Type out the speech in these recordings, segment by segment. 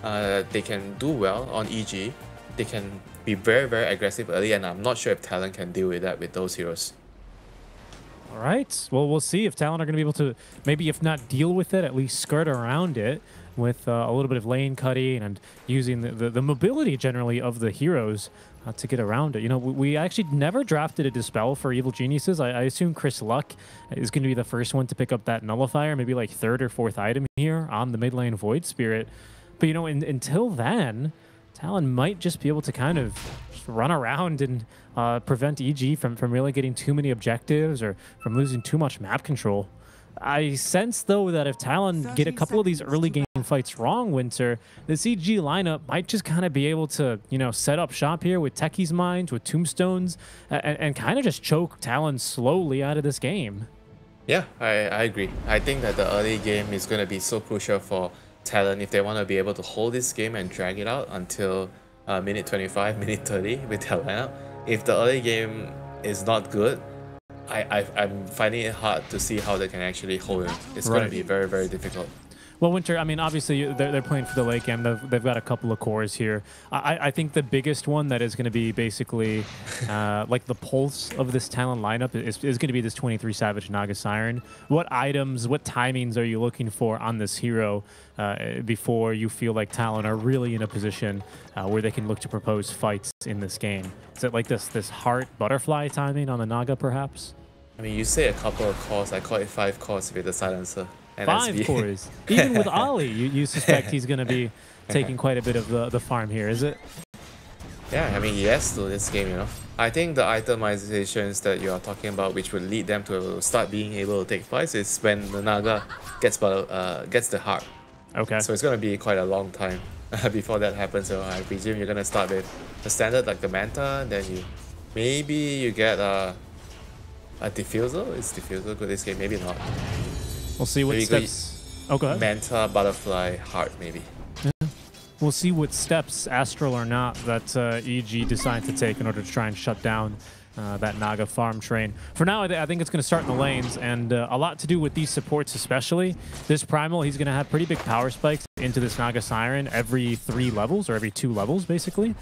they can do well on EG. They can be very, very aggressive early, and I'm not sure if Talon can deal with that with those heroes. All right. Well, we'll see if Talon are going to be able to maybe, if not deal with it, at least skirt around it with a little bit of lane cutting and using the mobility generally of the heroes to get around it. You know, we actually never drafted a Dispel for Evil Geniuses. I assume Chris Luck is going to be the first one to pick up that Nullifier, maybe like third or fourth item here on the mid lane Void Spirit. But, you know, until then, Talon might just be able to kind of just run around and prevent EG from really getting too many objectives or from losing too much map control. I sense, though, that if Talon get a couple of these early game fights wrong, Winter, this EG lineup might just kind of be able to, you know, set up shop here with Techie's Mines, with Tombstones, and kind of just choke Talon slowly out of this game. Yeah, I agree. I think that the early game is going to be so crucial for Talon if they want to be able to hold this game and drag it out until minute 25, minute 30 with their lineup. If the early game is not good, I'm finding it hard to see how they can actually hold it. It's going to be very, very difficult. Well, Winter, I mean, obviously, they're playing for the late game. They've got a couple of cores here. I think the biggest one that is going to be basically like the pulse of this Talon lineup is going to be this 23 Savage Naga Siren. What items, what timings are you looking for on this hero before you feel like Talon are really in a position where they can look to propose fights in this game? Is it like this heart butterfly timing on the Naga, perhaps? I mean, you say a couple of cores. I call it 5 cores with the silencer. And 5 cores. Even with Ollie, you suspect he's going to be taking quite a bit of the farm here, is it? Yeah, I mean, yes to this game, you know. I think the itemizations that you are talking about, which will lead them to start being able to take fights, is when the Naga gets the heart. Okay. So it's going to be quite a long time before that happens. So I presume you're going to start with the standard, like the Manta, then maybe you get a Diffusal. Is Diffusal good this game? Maybe not. We'll see what steps. Oh, go ahead. Manta, Butterfly, Heart, maybe. Yeah. We'll see what steps, Astral or not, that EG decide to take in order to try and shut down that Naga farm train. For now, I think it's going to start in the lanes, and a lot to do with these supports especially. This Primal, he's going to have pretty big power spikes into this Naga Siren every 3 levels, or every 2 levels, basically,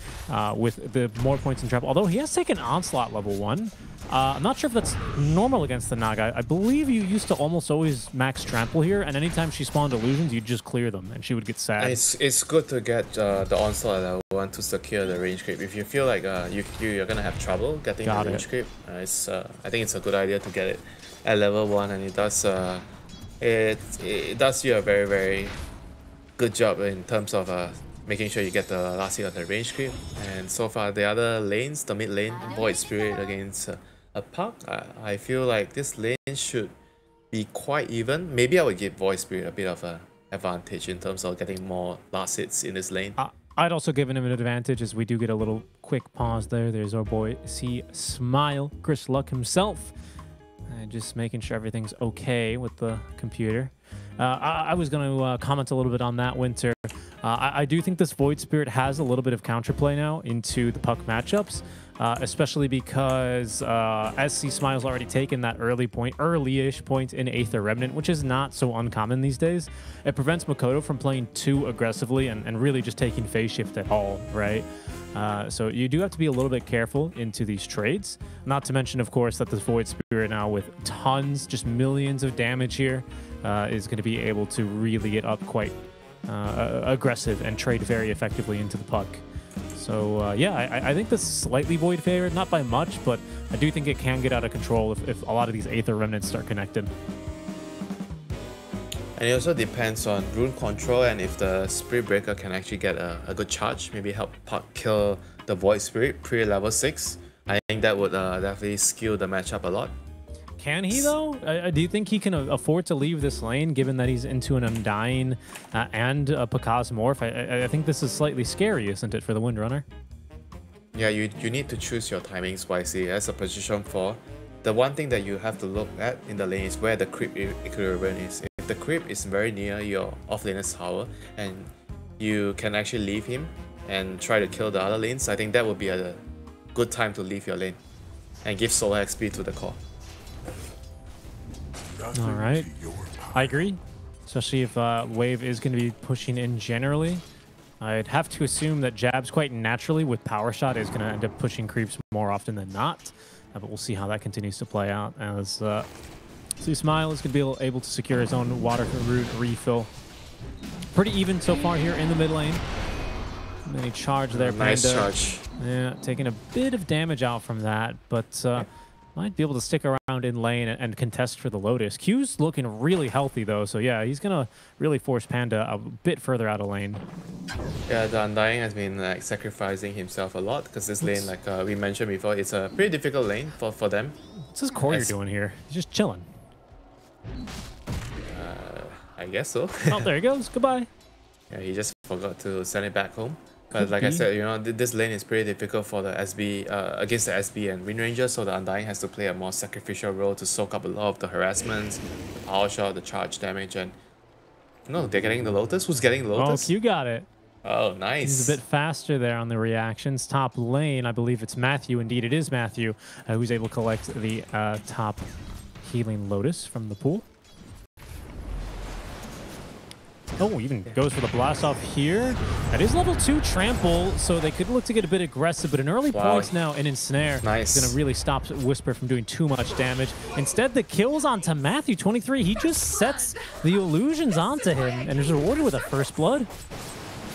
with the more points in trap. Although he has taken Onslaught level 1. I'm not sure if that's normal against the Naga. I believe you used to almost always max trample here, and anytime she spawned illusions, you'd just clear them, and she would get sad. It's good to get the Onslaught level 1 to secure the range creep. If you feel like you're gonna have trouble getting the range creep, I think it's a good idea to get it at level 1, and it does you a very, very good job in terms of making sure you get the last hit on the range creep. And so far, the other lanes, the mid lane, Void Spirit against a Puck, I feel like this lane should be quite even. Maybe I would give Void Spirit a bit of an advantage in terms of getting more last hits in this lane. I'd also give him an advantage as we do get a little quick pause there. There's our boy C Smile, Chris Luck himself. Just making sure everything's okay with the computer. I was going to comment a little bit on that, Winter. I do think this Void Spirit has a little bit of counterplay now into the Puck matchups, especially because SC Smile's already taken that early-ish point in Aether Remnant, which is not so uncommon these days. It prevents Makoto from playing too aggressively and really just taking phase shift at all, right? So you do have to be a little bit careful into these trades. Not to mention, of course, that this Void Spirit now with tons, just millions of damage here, is going to be able to really get up quite aggressive and trade very effectively into the Puck. So yeah, I think this is slightly Void favored, not by much, but I do think it can get out of control if a lot of these Aether Remnants start connected. And it also depends on rune control, and if the Spirit Breaker can actually get a good charge, maybe help Puck kill the Void Spirit pre-level 6. I think that would definitely skew the matchup a lot. Can he, though? Do you think he can afford to leave this lane, given that he's into an Undying and a Pakaz Morph? I think this is slightly scary, isn't it, for the Windrunner? Yeah, you need to choose your timings wisely. As a position 4, the one thing that you have to look at in the lane is where the creep equilibrium is. If the creep is very near your offlaner's tower, and you can actually leave him and try to kill the other lanes, I think that would be a good time to leave your lane and give solo XP to the core. All right, I agree, especially if Wave is going to be pushing in generally. I'd have to assume that Jabs quite naturally with Power Shot is going to end up pushing creeps more often than not. But we'll see how that continues to play out as Smile is going to be able to secure his own water root refill. Pretty even so far here in the mid lane. And then he charged there. Nice Panda. charge. Yeah, taking a bit of damage out from that, but might be able to stick around in lane and contest for the Lotus. Q's looking really healthy though, so yeah, he's gonna really force Panda a bit further out of lane. Yeah, the Undying has been like sacrificing himself a lot because this lane, like we mentioned before, it's a pretty difficult lane for them. What's this core you're doing here? He's just chilling. I guess so. Oh, there he goes. Goodbye. Yeah, he just forgot to send it back home. But like I said, you know, this lane is pretty difficult for the SB against the SB and Wind Ranger, so the Undying has to play a more sacrificial role to soak up a lot of the harassments, the power shot, the charge damage, and no, they're getting the Lotus. Who's getting the Lotus? Oh, Q got it. Oh, nice. He's a bit faster there on the reactions. Top lane, I believe it's Matthew. Indeed, it is Matthew who's able to collect the top healing Lotus from the pool. Oh, even goes for the blast off here. That is level 2 trample, so they could look to get a bit aggressive, but in early points now, and ensnare nice. is going to really stop Whisper from doing too much damage. Instead, the kills onto Matthew, 23. He just sets the illusions onto him and is rewarded with a first blood.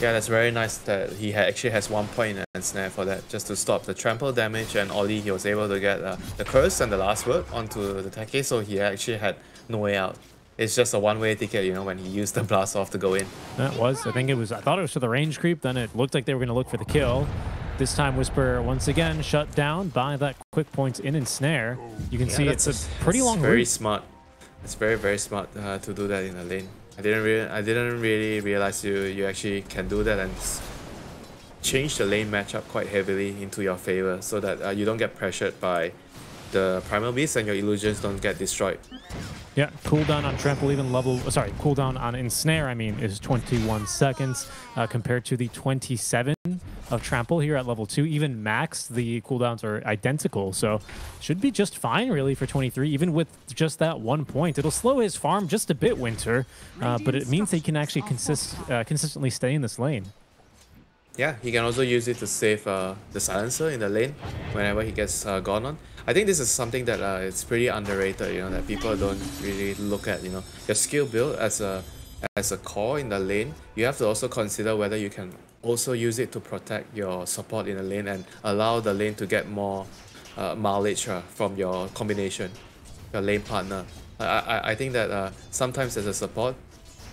Yeah, that's very nice that he actually has 1 point and snare for that, just to stop the trample damage, and Ollie, he was able to get the curse and the last word onto the Take, so he actually had no way out. It's just a one-way ticket, you know, when he used the blast off to go in. That was, I thought it was for the range creep, then it looked like they were going to look for the kill. This time Whisper once again shut down by that quick point in ensnare. You can see it's a pretty long very route. Smart. It's very, very smart to do that in the lane. I didn't really realize you actually can do that and change the lane matchup quite heavily into your favor, so that you don't get pressured by the Primal Beast and your illusions don't get destroyed. Yeah, cooldown on trample even level, cooldown on ensnare, I mean, is 21 seconds compared to the 27 of trample here at level 2. Even max, the cooldowns are identical, so should be just fine really for 23, even with just that 1 point. It'll slow his farm just a bit, Winter, but it means that he can actually consistently stay in this lane. Yeah, he can also use it to save the silencer in the lane whenever he gets gone on. I think this is something that it's pretty underrated, you know, that people don't really look at, you know. Your skill build as a core in the lane, you have to also consider whether you can also use it to protect your support in the lane and allow the lane to get more mileage from your combination, your lane partner. I think that sometimes as a support,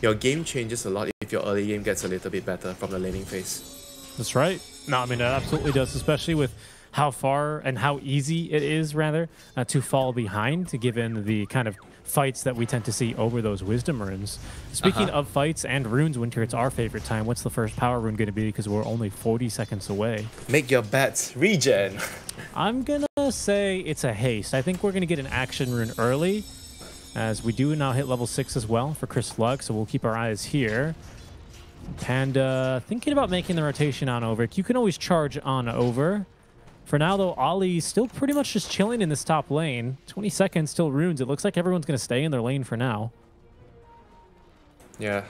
your game changes a lot if your early game gets a little bit better from the laning phase. That's right. No, I mean, it absolutely does, especially with how far and how easy it is, rather, to fall behind, given the kind of fights that we tend to see over those wisdom runes. Speaking of fights and runes, Winter, it's our favorite time. What's the first power rune going to be? Because we're only 40 seconds away. Make your bets. Regen. I'm going to say it's a haste. I think we're going to get an action rune early, as we do now hit level 6 as well for Chris Luck, so we'll keep our eyes here. Panda thinking about making the rotation on over. You can always charge on over. For now, though, Ollie's still pretty much just chilling in this top lane. 20 seconds till runes. It looks like everyone's going to stay in their lane for now. Yeah.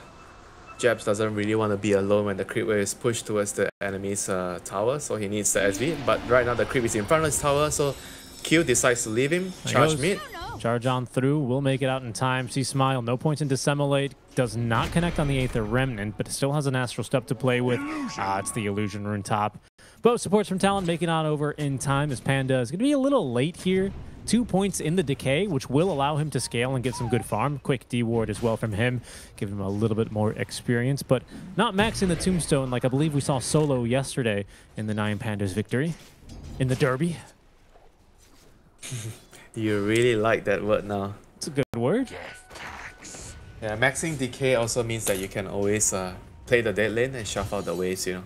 Jabs doesn't really want to be alone when the creep wave is pushed towards the enemy's tower, so he needs the SV. But right now, the creep is in front of his tower, so Q decides to leave him. Charge mid. Charge on through. Will make it out in time. See Smile. No points in Dissemblate. Does not connect on the Aether Remnant, but still has an Astral Step to play with. It's the Illusion Rune top. Both supports from Talon making on over in time, as Panda is going to be a little late here. 2 points in the Decay, which will allow him to scale and get some good farm. Quick D-ward as well from him, giving him a little bit more experience, but not maxing the Tombstone like I believe we saw Solo yesterday in the 9 Pandas victory in the Derby. You really like that word now. It's a good word. Yeah, maxing Decay also means that you can always play the dead lane and shuffle out the waves, you know.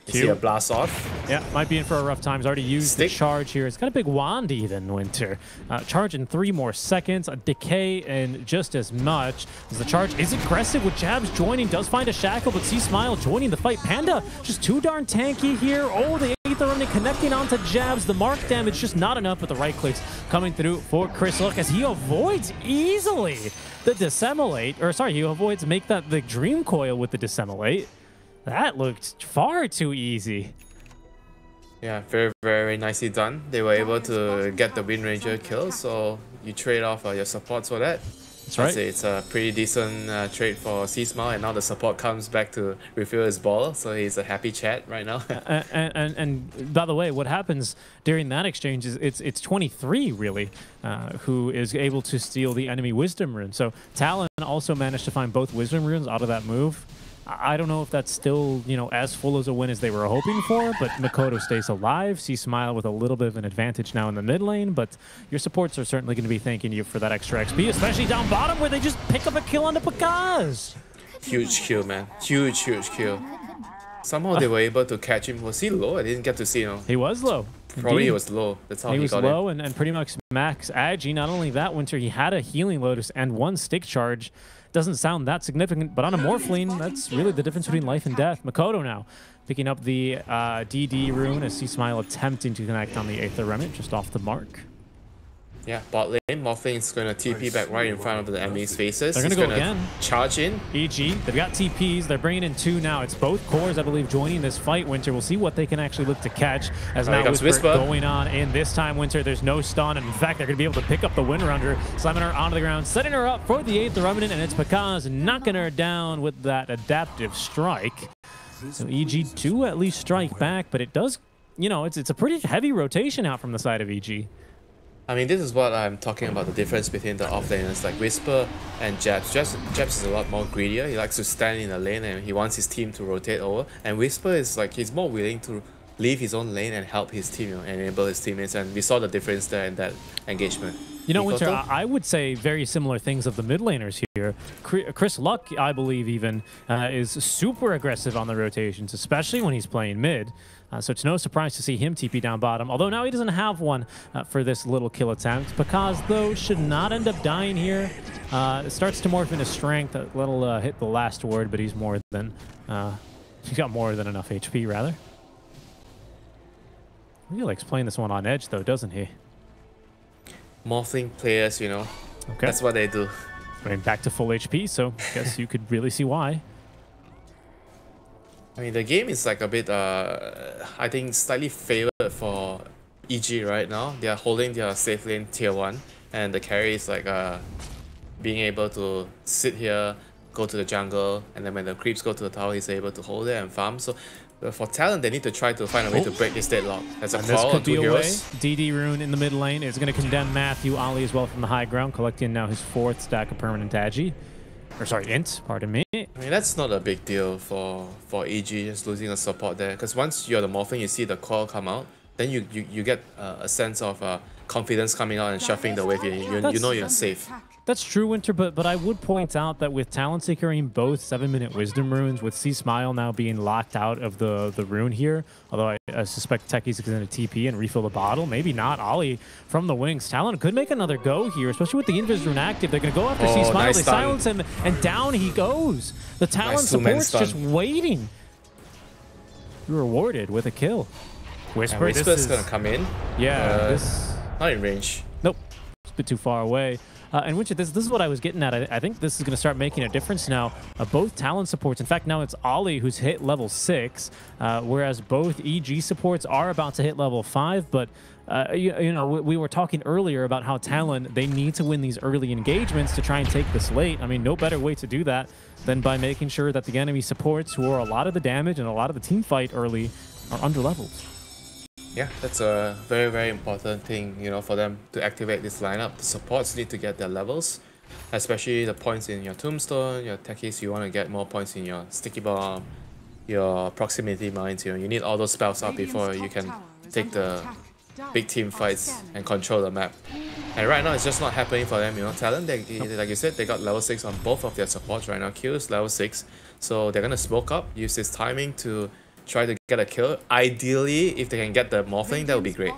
You see a blast off. Yeah, might be in for a rough time. He's already used the charge here. It's got a big wand even, Winter. Charge in 3 more seconds. A Decay in just as much. As the charge is aggressive with Jabs joining. Does find a shackle, but see Smile joining the fight. Panda just too darn tanky here. Oh, the Aether Remnant connecting onto Jabs. The mark damage just not enough, but the right clicks coming through for Chris Luck as he avoids easily the Dissemblate. Or sorry, he avoids make that the Dream Coil with the Dissemblate. That looked far too easy. Yeah, very, very nicely done. They were able to get the Wind Ranger kill, so you trade off your supports for that. That's right. I'd say it's a pretty decent trade for C-Smile, and now the support comes back to refill his ball, so he's a happy chat right now. and by the way, what happens during that exchange is it's 23 really who is able to steal the enemy Wisdom Rune. So Talon also managed to find both Wisdom Runes out of that move. I don't know if that's still, you know, as full as a win as they were hoping for, but Makoto stays alive. C-Smile with a little bit of an advantage now in the mid lane, but your supports are certainly going to be thanking you for that extra XP, especially down bottom where they just pick up a kill on the Pakaz. Huge kill, man. Huge kill. Somehow they were able to catch him. Was he low? I didn't get to see him. He was low. Probably he was low. That's how he was got low it. and pretty much max Agi. Not only that, Winter, he had a Healing Lotus and one stick charge. Doesn't sound that significant, but on a Morphling, that's really the difference between life and death. Makoto now picking up the DD rune as C-Smile attempting to connect on the Aether Remnant just off the mark. Yeah, bot lane, Morphling is going to TP back right in front of the enemy's faces. They're going to go again. Charge in. EG, they've got TPs. They're bringing in 2 now. It's both cores, I believe, joining this fight, Winter. We'll see what they can actually look to catch. As now Whisper going on in this time, Winter. There's no stun. And in fact, they're going to be able to pick up the Wind Runner, slamming her onto the ground, setting her up for the Aether Remnant, and it's Pakaz knocking her down with that adaptive strike. So EG do at least strike back, but it does, you know, it's a pretty heavy rotation out from the side of EG. I mean, this is what I'm talking about, the difference between the offlaners like Whisper and Jabs. Jabs is a lot more greedier. He likes to stand in the lane and he wants his team to rotate over. And Whisper is like, he's more willing to leave his own lane and help his team, you know, enable his teammates. And we saw the difference there in that engagement. You know, Winter, I would say very similar things of the mid laners here. Chris Luck, I believe even, is super aggressive on the rotations, especially when he's playing mid. So it's no surprise to see him TP down bottom, although now he doesn't have one for this little kill attempt. Pakaz, though, should not end up dying here. It starts to morph into strength. That'll hit the last word, but he's more than... he's got more than enough HP, rather. He likes playing this one on edge, though, doesn't he? Morphling players, you know, okay. That's what they do. I mean, back to full HP, so I guess you could really see why. I mean, the game is like a bit, I think, slightly favored for EG right now. They are holding their safe lane tier 1, and the carry is like being able to sit here, go to the jungle, and then when the creeps go to the tower, he's able to hold it and farm. So for Talon, they need to try to find a way to break this deadlock. There's a call on 2 heroes. DD rune in the mid lane is going to condemn Matthew Ali as well from the high ground, collecting now his 4th stack of permanent Agi. Or sorry, int, pardon me. I mean, that's not a big deal for EG, just losing a support there. Because once you're the Morphling, you see the call come out, then you get a sense of confidence coming out and shuffling the wave. You know you're safe. That's true, Winter, but I would point out that with Talon securing both 7-minute Wisdom Runes, with C-Smile now being locked out of the rune here, although I suspect Techie's going to TP and refill the bottle, maybe not. Ollie from the wings. Talon could make another go here, especially with the Invis Rune active. They're going to go after C-Smile, nice they silence him, and down he goes. The Talon support's just waiting. You're rewarded with a kill. Whisper, yeah, Whisper's going to come in. Yeah, this... Not in range. Nope, it's a bit too far away. And Winter, this is what I was getting at. I think this is going to start making a difference now. Both Talon supports, in fact, now it's Ollie who's hit level 6, whereas both EG supports are about to hit level 5. But, you know, we were talking earlier about how Talon, they need to win these early engagements to try and take this late. I mean, no better way to do that than by making sure that the enemy supports, who are a lot of the damage and a lot of the team fight early, are underleveled. Yeah, that's a very, very important thing, you know, for them to activate this lineup. The supports need to get their levels, especially the points in your Tombstone, your Techies. You want to get more points in your Sticky Bomb, your Proximity Mines. You know, you need all those spells up before you can take the big team fights and control the map. And right now, it's just not happening for them. You know, Talon, like you said, they got level 6 on both of their supports right now. Q is level 6, so they're gonna smoke up, use this timing to try to get a kill. Ideally, if they can get the Morphling, that would be great.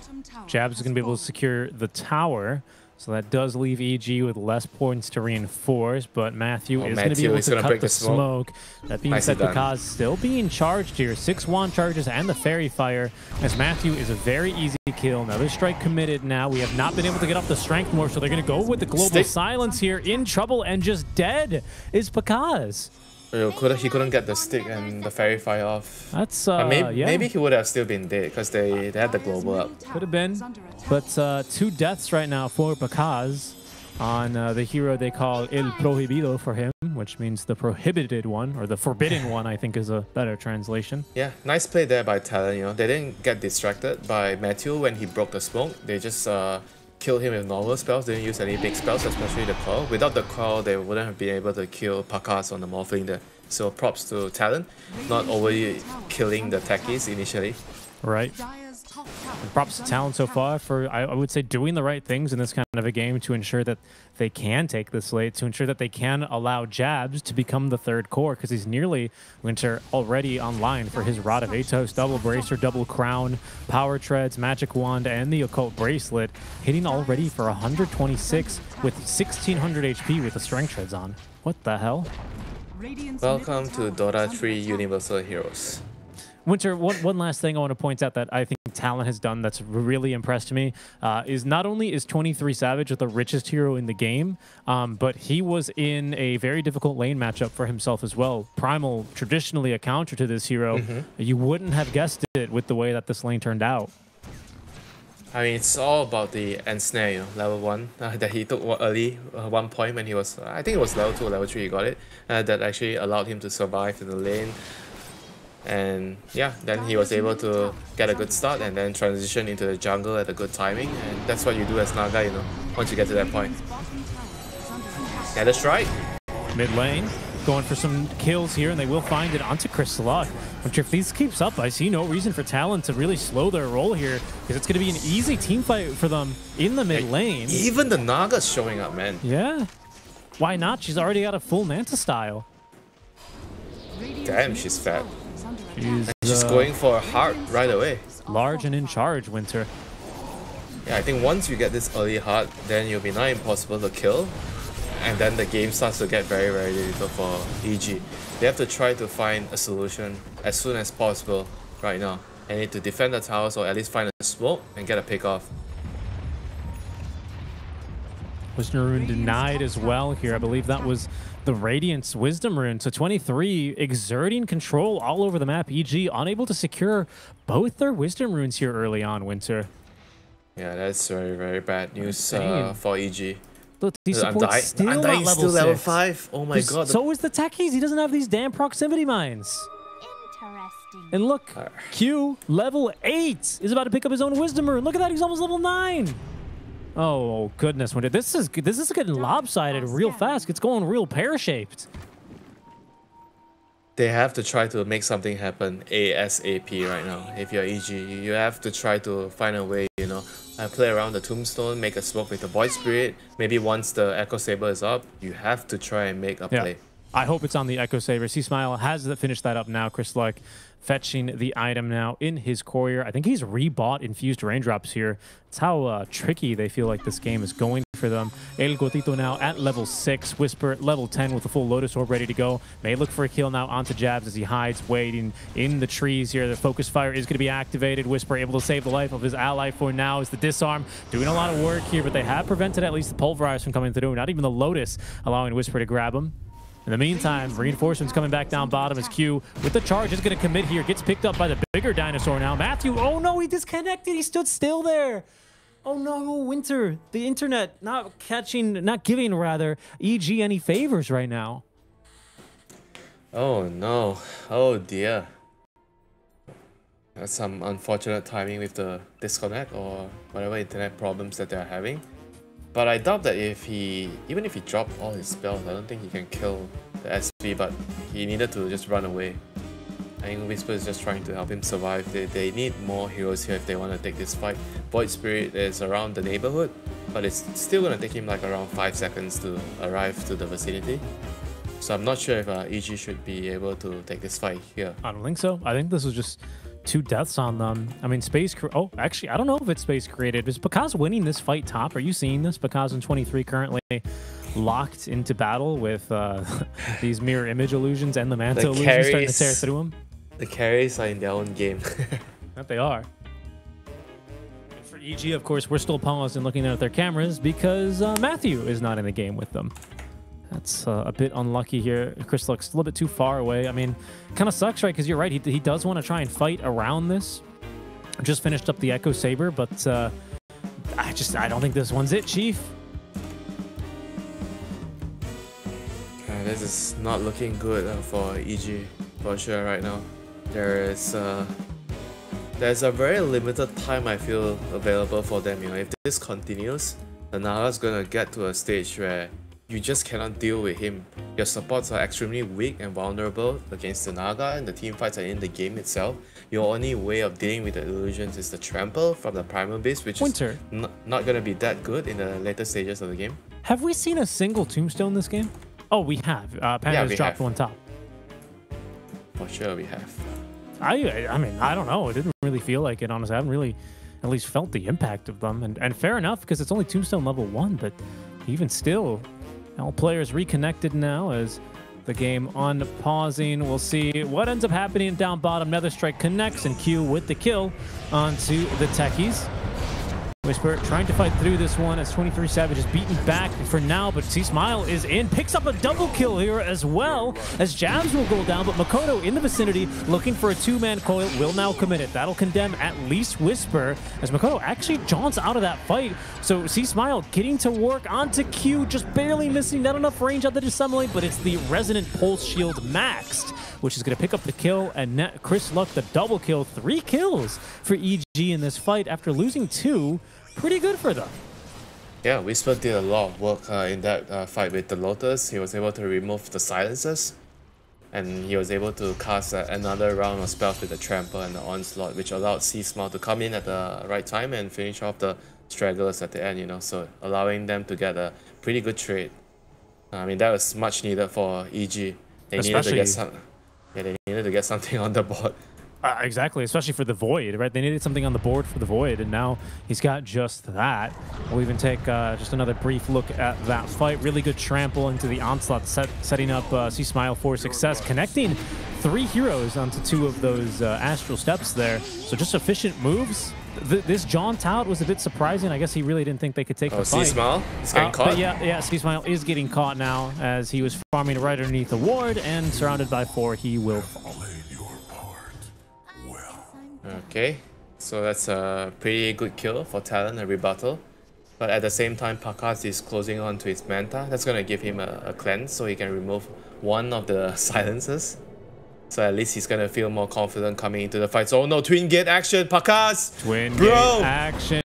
Jabs is going to be able to secure the tower, so that does leave EG with less points to reinforce, but Matthew is going to be able to cut the smoke. That being said, Pakaz still being charged here. 6 wand charges and the Fairy Fire, as Matthew is a very easy kill. Another strike committed now. We have not been able to get up the strength more, so they're going to go with the global silence here. In trouble and just dead is Pakaz. He couldn't get the stick and the fairy fire off. That's maybe he would have still been dead because they had the global up. Could have been, but 2 deaths right now for Pakaz on the hero they call El Prohibido for him, which means the prohibited one, or the forbidden one, I think is a better translation. Yeah, nice play there by Talon, you know. They didn't get distracted by Matthew when he broke the smoke. They just killed him with normal spells, didn't use any big spells, especially the call. Without the call, they wouldn't have been able to kill Pakaz on the Morphling there. So props to Talon, not overly killing the techies initially. Right. And props to Talon so far for, I would say, doing the right things in this kind of a game to ensure that they can take this late, to ensure that they can allow Jabs to become the 3rd core, because he's nearly, Winter, already online for his Rod of Atos, double bracer, double crown, power treads, magic wand, and the occult bracelet, hitting already for 126 with 1600 HP with the strength treads on. What the hell? Welcome to Dota2 Universal Heroes. Winter, one last thing I want to point out that I think Talon has done that's really impressed me is not only is 23 Savage the richest hero in the game, but he was in a very difficult lane matchup for himself as well. Primal, traditionally a counter to this hero. You wouldn't have guessed it with the way that this lane turned out. I mean, it's all about the ensnare, you know, level 1 that he took early, 1 point when he was, I think it was level 2 or level 3 he got it, that actually allowed him to survive in the lane. And yeah, then he was able to get a good start and then transition into the jungle at a good timing, and that's what you do as Naga, you know, once you get to that point. Yeah, that's right. Mid lane, going for some kills here, and they will find it onto Chris Luck. Which, if this keeps up, I see no reason for Talon to really slow their roll here, because it's going to be an easy team fight for them in the mid lane. Even the Naga's showing up, man. Yeah. Why not? She's already got a full Manta style. Damn, she's fat. She's going for a heart right away. Large and in charge, Winter. Yeah, I think once you get this early heart, then you'll be not impossible to kill. And then the game starts to get very, very difficult for EG. They have to try to find a solution as soon as possible right now. They need to defend the towers or at least find a smoke and get a pick off. Wisdom Rune denied as well here. I believe that was the Radiant's Wisdom Rune. So 23 exerting control all over the map. EG unable to secure both their Wisdom Runes here early on, Winter. Yeah, that's very, very bad news for EG. Look, these supports still Undying not still level level 6. 5. Oh my god. So is the techies. He doesn't have these damn proximity mines. And look, Q, level 8, is about to pick up his own Wisdom Rune. Look at that, he's almost level 9. Oh goodness, Winter. This is getting lopsided real fast. It's going real pear-shaped. They have to try to make something happen ASAP right now. If you're EG, you have to try to find a way, you know, play around the tombstone, make a smoke with the Void Spirit. Maybe once the Echo Saber is up, you have to try and make a play. I hope it's on the Echo Saber. C-Smile has finished that up now. Chris Luck fetching the item now in his courier. I think he's rebought infused raindrops here. It's how tricky they feel like this game is going for them. El Gotito now at level 6. Whisper level 10 with the full Lotus Orb ready to go. May look for a kill now onto Jabs as he hides, waiting in the trees here. The Focus Fire is going to be activated. Whisper able to save the life of his ally for now as the Disarm doing a lot of work here, but they have prevented at least the Pulverize from coming through. Not even the Lotus allowing Whisper to grab him. In the meantime, reinforcements coming back down bottom as Q with the charge is going to commit here. Gets picked up by the bigger dinosaur now. Matthew, oh no, he disconnected. He stood still there. Oh no, Winter. The internet not giving rather EG any favors right now. Oh no. Oh dear. That's some unfortunate timing with the disconnect or whatever internet problems that they're having. But I doubt that even if he dropped all his spells, I don't think he can kill the SB, but he needed to just run away. I think Whisper is just trying to help him survive. They need more heroes here if they want to take this fight. Void Spirit is around the neighborhood, but it's still going to take him like around 5 seconds to arrive to the vicinity. So I'm not sure if EG should be able to take this fight here. I don't think so. I think this was just 2 deaths on them. I mean, oh, actually, I don't know if it's space created. Is Pakaz winning this fight top? Are you seeing this? Pakaz in 23 currently locked into battle with these mirror image illusions and the Manta illusions starting to tear through him. The carries are in their own game. That they are. For EG, of course, we're still paused and looking at their cameras because Matthew is not in the game with them. That's a bit unlucky here. Chris looks a little bit too far away. I mean, kind of sucks, right? Because you're right. He does want to try and fight around this. Just finished up the Echo Saber, but I don't think this one's it, Chief. This is not looking good for EG for sure right now. There's a very limited time I feel available for them. You know, if this continues, the Naga's gonna get to a stage where you just cannot deal with him. Your supports are extremely weak and vulnerable against the Naga, and the team fights are in the game itself. Your only way of dealing with the illusions is the trample from the primal beast, which is not gonna be that good in the later stages of the game. Have we seen a single tombstone this game? Oh, we have. Panda's dropped one top. For sure we have. I mean, I don't know. It didn't really feel like it, honestly. I haven't really at least felt the impact of them. And fair enough, because it's only tombstone level 1, but even still, all players reconnected now as the game unpausing. We'll see what ends up happening down bottom. Nether Strike connects and Q with the kill onto the Techies. Whisper trying to fight through this one as 23 Savage is beaten back for now, but C-Smile is in, picks up a double kill here as well, as Jabs will go down, but Makoto in the vicinity looking for a two-man coil will now commit it. That'll condemn at least Whisper, as Makoto actually jaunts out of that fight. So C-Smile getting to work onto Q, just barely missing, not enough range on the Dissemblate, but it's the Resonant Pulse Shield maxed, which is going to pick up the kill, and Chris Luck the double kill. 3 kills for EG in this fight after losing 2. Pretty good for them. Yeah, Whisper did a lot of work in that fight with the Lotus. He was able to remove the silences, and he was able to cast another round of spells with the Trample and the Onslaught, which allowed C-Smile to come in at the right time and finish off the stragglers at the end, you know, so allowing them to get a pretty good trade. I mean, that was much needed for EG. They needed to get something on the board. Exactly, especially for the Void, right? They needed something on the board for the Void, and now he's got just that. We'll even take just another brief look at that fight. Really good trample into the Onslaught, setting up C-Smile for success, connecting 3 heroes onto 2 of those Astral Steps there. So just efficient moves. This jaunt out was a bit surprising. I guess he really didn't think they could take the fight. C-Smile is getting caught? Yeah, C-Smile is getting caught now as he was farming right underneath the ward, and surrounded by 4, he will fall. Okay, so that's a pretty good kill for Talon, a rebuttal. But at the same time, Pakas is closing on to his Manta. That's going to give him a cleanse so he can remove one of the silences. So at least he's going to feel more confident coming into the fight. So, oh no, Twin Gate action, Pakas! Twin Gate action.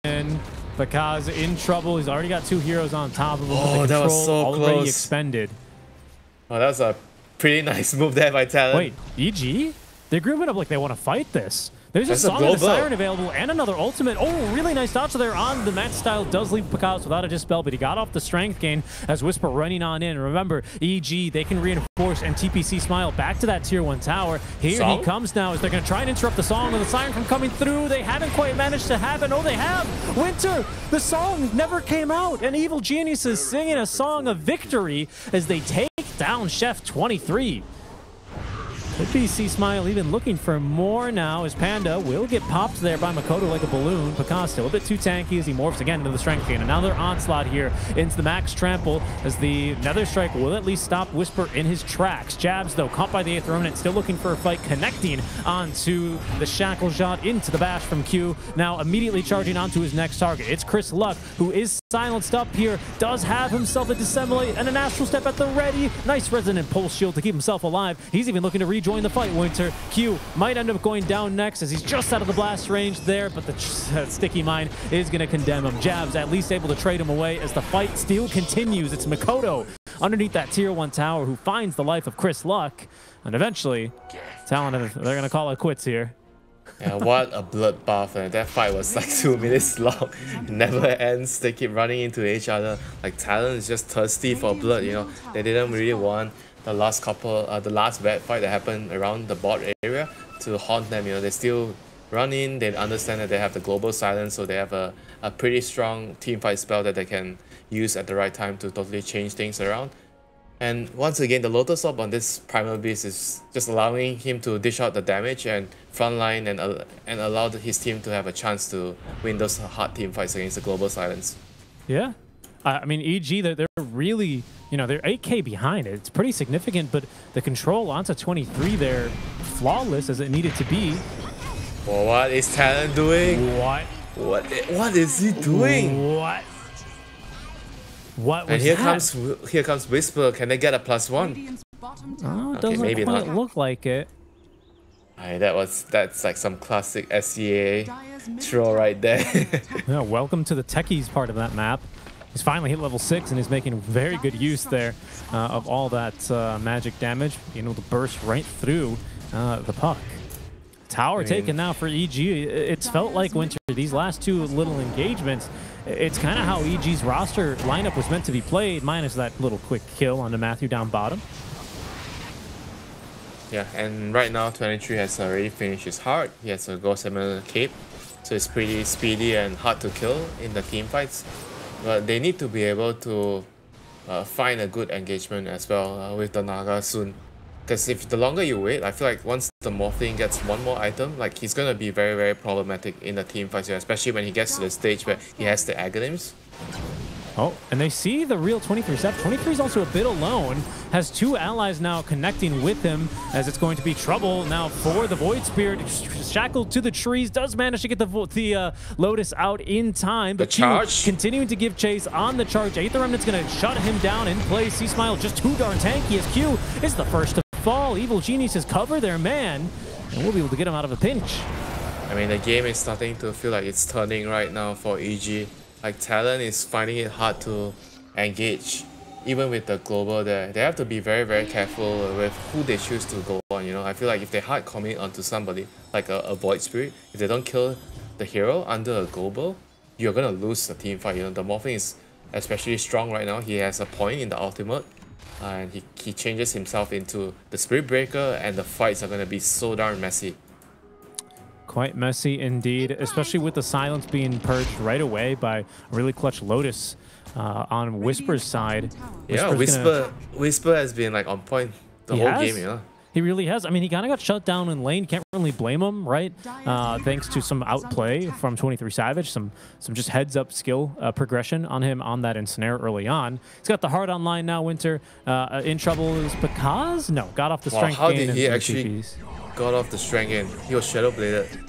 Pakas in trouble. He's already got 2 heroes on top of him. Oh, that was so close. Already expended. Oh, that was a pretty nice move there by Talon. Wait, EG? They're grouping up like they want to fight this. There's a Song of the Siren available and another ultimate. Oh, really nice dodge there on the match style. Does leave Pakas without a dispel, but he got off the strength gain as Whisper running on in. Remember, EG, they can reinforce and TPC Smile back to that tier 1 tower. Here he comes now as they're going to try and interrupt the Song of the Siren from coming through. They haven't quite managed to have it. Oh, they have. Winter, the song never came out. And Evil Genius is singing a song of victory as they take down Chef 23. Could be C-Smile even looking for more now as Panda will get popped there by Makoto like a balloon. Pakas still a bit too tanky as he morphs again into the strength gain. Another onslaught here into the max trample as the Nether Strike will at least stop Whisper in his tracks. Jabs though caught by the 8th Remnant, still looking for a fight, connecting onto the shackle shot into the bash from Q. Now immediately charging onto his next target. It's Chris Luck who is silenced up here, does have himself a Dissemblate and an Astral Step at the ready. Nice Resonant Pulse Shield to keep himself alive. He's even looking to rejoin the fight. Winter, Q might end up going down next as he's just out of the blast range there, but the Sticky Mine is going to condemn him. Jabs at least able to trade him away as the fight still continues. It's Makoto underneath that tier 1 tower who finds the life of Chris Luck, and eventually Talon, they're going to call it quits here. Yeah, what a bloodbath, and that fight was like 2 minutes long. It never ends. They keep running into each other. Like Talon is just thirsty for blood, you know. They didn't really want the last bad fight that happened around the bot area to haunt them, you know. They still run in, they understand that they have the global silence, so they have a pretty strong team fight spell that they can use at the right time to totally change things around. And once again, the Lotus Orb on this Primal Beast is just allowing him to dish out the damage and frontline and allow his team to have a chance to win those hard team fights against the global silence. Yeah. I mean, EG, they're really You know, they're 8K behind it. It's pretty significant, but the control onto 23 there, flawless as it needed to be. Well, what is Talon doing? What? What is he doing? What? What was And here that? here comes Whisper. Can they get a +1? Oh, it Okay, doesn't maybe quite not. look like it. Aye, that's like some classic SEA throw right there. Yeah, welcome to the techies part of that map. He's finally hit level 6 and is making very good use there of all that magic damage, being able to burst right through the puck. Tower taken now for EG. It's felt like, Winter, these last two little engagements, it's kind of how EG's roster lineup was meant to be played, minus that little quick kill onto Matthew down bottom. Yeah, and right now 23 has already finished his heart. He has a Ghost Emerald Cape, so it's pretty speedy and hard to kill in the team fights. But they need to be able to find a good engagement as well with the Naga soon. Because if the longer you wait, I feel like once the Morphling gets one more item, like he's gonna be very, very problematic in the team fights, especially when he gets to the stage where he has the Aghanim's. Oh, and they see the real 23 step. 23 is also a bit alone. Has two allies now connecting with him, as it's going to be trouble now for the Void Spirit. Shackled to the trees, does manage to get the Lotus out in time. But The charge. continuing to give chase on the charge. Aether Remnant's going to shut him down in place. C-Smile just too darn tanky as Q is the first to fall. Evil Genie says cover their man, and we'll be able to get him out of a pinch. I mean, the game is starting to feel like it's turning right now for EG. Like, Talon is finding it hard to engage, even with the global there. They have to be very, very careful with who they choose to go on, you know. I feel like if they hard commit onto somebody, like a Void Spirit, if they don't kill the hero under a global, you're gonna lose the team fight, you know. The Morphling is especially strong right now. He has a point in the ultimate, and he changes himself into the Spirit Breaker, and the fights are gonna be so darn messy. Quite messy indeed, especially with the silence being purged right away by a really clutch Lotus on Whisper's side. Yeah, Whisper has been like on point the whole game, you know. He really has. I mean, he kind of got shut down in lane. Can't really blame him, right? Thanks to some outplay from 23 Savage, some just heads-up skill progression on him on that ensnare early on. He's got the heart online now, Winter. In trouble is because? No, got off the strength how gain did he and actually got off the strength gain? He was Shadow Bladed.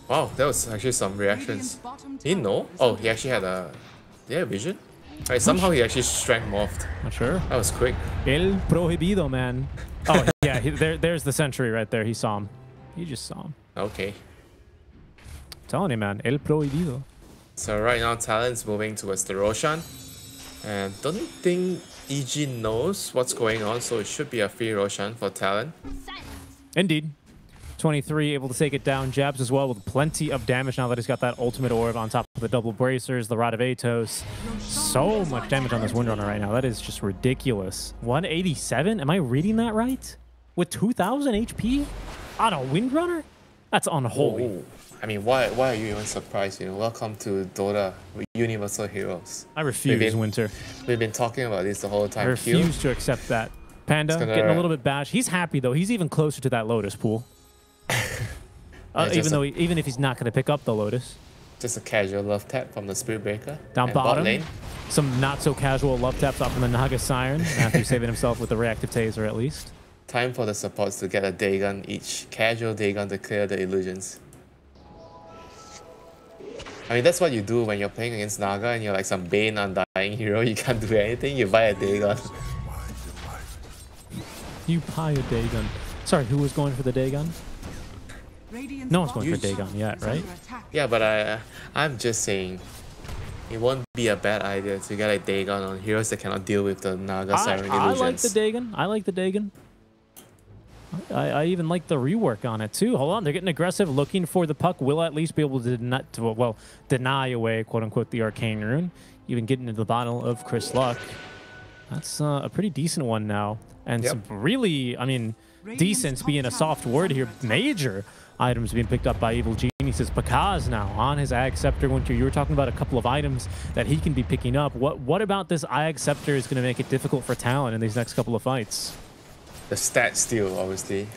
Wow, that was actually some reactions. He didn't know? Oh, he actually had a... Yeah, vision? Right, somehow he actually strength morphed. Not sure. That was quick. El Prohibido, man. Oh, yeah, there's the sentry right there. He saw him. He just saw him. Okay. I'm telling you, man. El Prohibido. So right now, Talon's moving towards the Roshan. And don't think EG knows what's going on, so it should be a free Roshan for Talon. Indeed. 23 able to take it down. Jabs as well with plenty of damage now that he's got that ultimate orb on top of the double bracers, the Rod of Atos. So much damage on this Windrunner right now. That is just ridiculous. 187? Am I reading that right? With 2,000 HP on a Windrunner? That's unholy. Oh, I mean, why are you even surprised? You know, welcome to Dota with Universal Heroes. I refuse, Winter. We've been talking about this the whole time. I refuse to accept that. Panda getting a little bit bashed. He's happy though. He's even closer to that Lotus pool. Even if he's not going to pick up the Lotus. Just a casual love tap from the Spirit Breaker. Down bottom, some not so casual love taps off from the Naga Siren after saving himself with the reactive taser at least. Time for the supports to get a Dagon each. Casual Dagon to clear the illusions. I mean, that's what you do when you're playing against Naga and you're like some Bane undying hero. You can't do anything, you buy a Dagon. You buy a Dagon. Sorry, who was going for the Dagon? No one's going for Dagon yet, right? Yeah, but I'm just saying, it won't be a bad idea to get a Dagon on heroes that cannot deal with the Naga Siren illusions. I like the Dagon. I like the Dagon. I even like the rework on it too. Hold on, they're getting aggressive, looking for the puck. Will at least be able to deny away, quote unquote, the arcane rune. Even getting into the bottle of Chris Luck. That's a pretty decent one now, and some really, I mean, decent being a soft word here. Major items being picked up by Evil Geniuses. Pakaz now on his Ag Scepter. Winter, you were talking about a couple of items that he can be picking up. What about this Ag Scepter is going to make it difficult for Talon in these next couple of fights? The stat steal, obviously,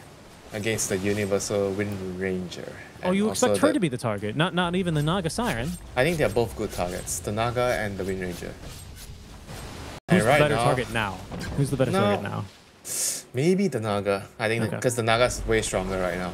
against the Universal Wind Ranger. Oh, you expect her to be the target, not even the Naga Siren? I think they're both good targets, the Naga and the Wind Ranger. Who's the right better now, target now? Who's the better target now? Maybe the Naga. I think because the Naga's way stronger right now,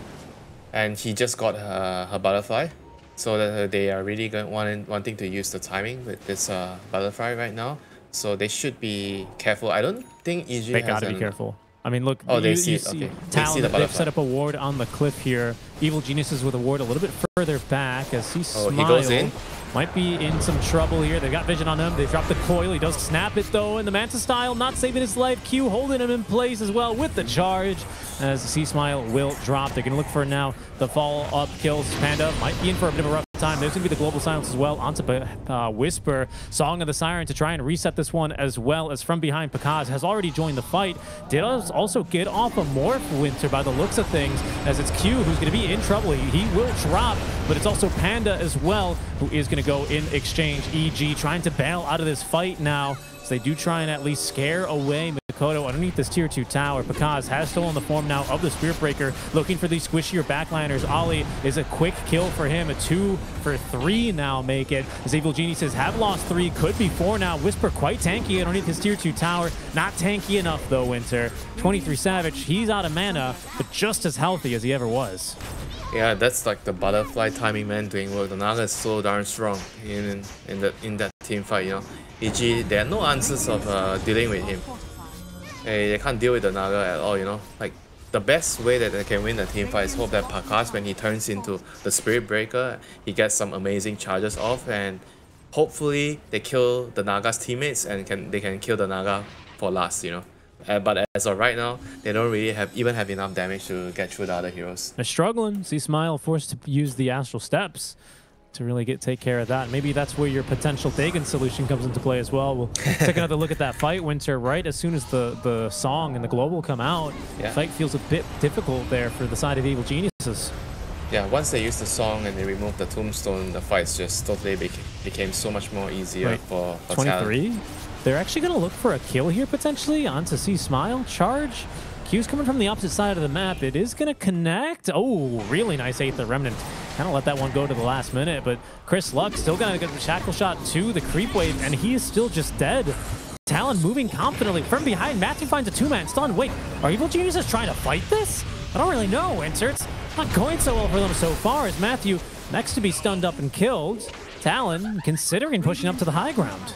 and he just got her butterfly, so that they are really wanting to use the timing with this butterfly right now. So they should be careful. I don't think EG They has gotta be careful. I mean, look, they see it. Okay. Talon, they've set up a ward on the cliff here. Evil Geniuses with a ward a little bit further back as he smiles. He goes in. Might be in some trouble here. They've got vision on him. They dropped the coil. He does snap it, though, in the Manta style, not saving his life. Q holding him in place as well with the charge as C-Smile will drop. They're going to look for now the follow-up kills. Panda might be in for a bit of a rough time. There's going to be the global silence as well onto Whisper. Song of the Siren to try and reset this one as well as from behind. Pakaz has already joined the fight. Did also get off a Morph Winter by the looks of things as it's Q who's going to be in trouble. He will drop, but it's also Panda as well who is going to go in exchange. EG trying to bail out of this fight now. So they do try and at least scare away Mikoto underneath this tier 2 tower. Pakaz has stolen the form now of the Spirit Breaker, looking for these squishier backliners. Ollie is a quick kill for him. A 2 for 3 now make it. As Evil Geniuses have lost 3, could be 4 now. Whisper quite tanky underneath his tier 2 tower. Not tanky enough though, Winter. 23 Savage, he's out of mana, but just as healthy as he ever was. Yeah, that's like the butterfly timing man doing work. The Naga is so darn strong in that team fight, you know. EG, there are no answers of dealing with him. They can't deal with the Naga at all, you know. Like, the best way that they can win the team fight is hope that Pakaz, when he turns into the Spirit Breaker, he gets some amazing charges off, and hopefully they kill the Naga's teammates and they can kill the Naga for last, you know. But as of right now, they don't really even have enough damage to get through the other heroes. They're struggling. See Smile forced to use the Astral Steps to really take care of that. Maybe that's where your potential Dagon solution comes into play as well. We'll take another look at that fight, Winter. Right as soon as the song and the global come out, the fight feels a bit difficult there for the side of Evil Geniuses. Yeah, once they use the song and they remove the tombstone, the fights just totally became so much more easier for 23. Talon. They're actually going to look for a kill here potentially onto C-Smile. Charge. Q's coming from the opposite side of the map. It is going to connect. Oh, really nice Aether Remnant. Kind of let that one go to the last minute, but Chris Luck still going to get the shackle shot to the creep wave, and he is still just dead. Talon moving confidently from behind. Matthew finds a 2-man stun. Wait, are Evil Geniuses trying to fight this? I don't really know, Winter. It's not going so well for them so far as Matthew next to be stunned up and killed. Talon considering pushing up to the high ground.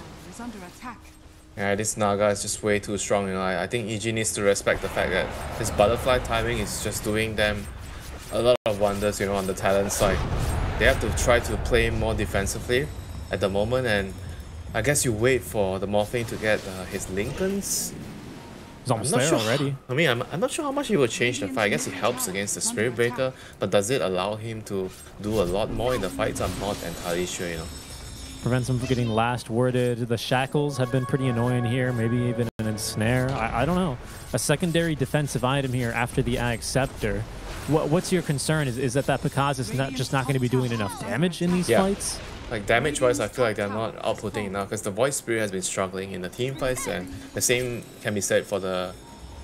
Yeah, this Naga is just way too strong, you know. I think EG needs to respect the fact that his butterfly timing is just doing them a lot of wonders, you know, on the Talon side. They have to try to play more defensively at the moment, and I guess you wait for the Morphling to get his Lincolns. He's almost there already. I mean, I'm not sure how much he will change the fight. I guess it helps against the Spirit Breaker, but does it allow him to do a lot more in the fights? I'm not entirely sure, you know. Prevents him from getting last worded. The shackles have been pretty annoying here. Maybe even an ensnare. I don't know. A secondary defensive item here after the Ag Scepter. What's your concern? Is that Pakaz is not going to be doing enough damage in these fights? Like damage-wise, I feel like they're not outputting enough because the Void Spirit has been struggling in the team fights, and the same can be said for the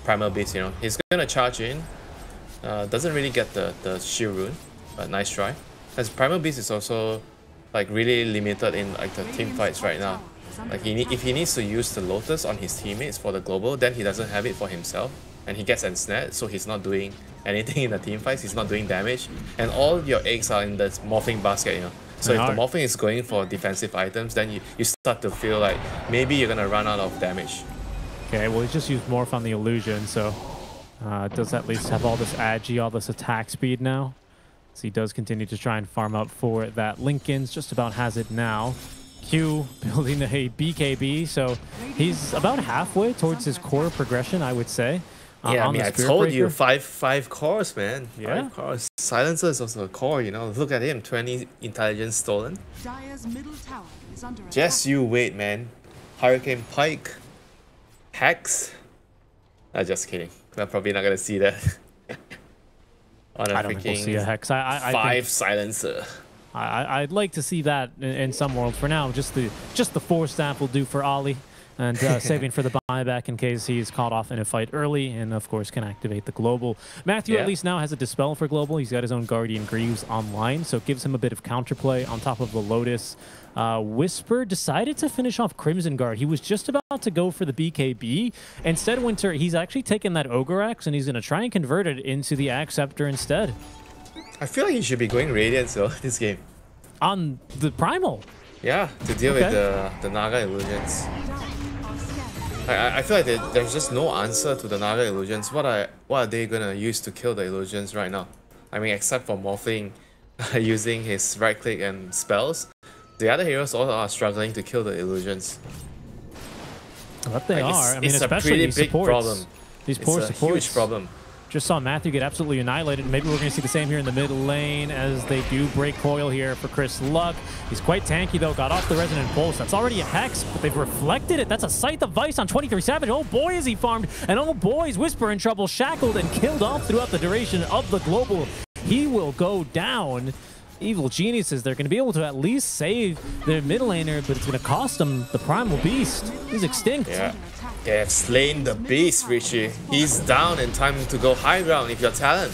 Primal Beast, you know. He's gonna charge in. Doesn't really get the shield rune, but nice try. As Primal Beast is also like really limited in like the team fights right now. Like if he needs to use the Lotus on his teammates for the global, then he doesn't have it for himself, and he gets ensnared, so he's not doing anything in the team fights. He's not doing damage, and all your eggs are in the Morphling basket, you know. So if the Morphling is going for defensive items, then you start to feel like maybe you're gonna run out of damage. Okay, well, he's just used Morph on the illusion, so does at least have all this agi, all this attack speed now. So he does continue to try and farm up for that. Lincoln's just about has it now. Q building a BKB, so he's about halfway towards his core progression, I would say. Yeah, I mean, I told you, five cores, man. Yeah. 5 cores. Silencer is also a core, you know. Look at him, 20 intelligence stolen. Just you wait, man. Hurricane Pike. Hex. I'm just kidding. I'm probably not gonna see that. On a I don't think we'll see a Hex. I 5 think silencer. I'd like to see that in some worlds. For now, just the Force Staff will do for Ollie. and saving for the buyback in case he's caught off in a fight early, and of course can activate the global. Matthew at least now has a dispel for global. He's got his own Guardian Greaves online, so it gives him a bit of counterplay on top of the Lotus. Whisper decided to finish off Crimson Guard. He was just about to go for the BKB. Instead, Winter, he's actually taken that Ogre Axe and he's going to try and convert it into the Axe Scepter instead. I feel like he should be going Radiance though, this game. On the Primal? Yeah, to deal with the Naga Illusions. I feel like there's just no answer to the Naga Illusions. What are they going to use to kill the Illusions right now? I mean, except for Morphling using his right click and spells. The other heroes all are struggling to kill the Illusions. But they are. I mean, it's especially a pretty big problem. These poor supports. Huge problem. Just saw Matthew get absolutely annihilated. Maybe we're going to see the same here in the mid lane as they do break coil here for Chris Luck. He's quite tanky though. Got off the Resonant Pulse. That's already a Hex, but they've reflected it. That's a Scythe of Vice on 23 Savage. Oh boy, is he farmed. And oh boy, is Whisper in trouble. Shackled and killed off throughout the duration of the global. He will go down. Evil Geniuses, they're going to be able to at least save their mid laner, but it's going to cost them the Primal Beast. He's extinct. Yeah, they have slain the beast, Richie. He's down in time to go high ground if you're Talon.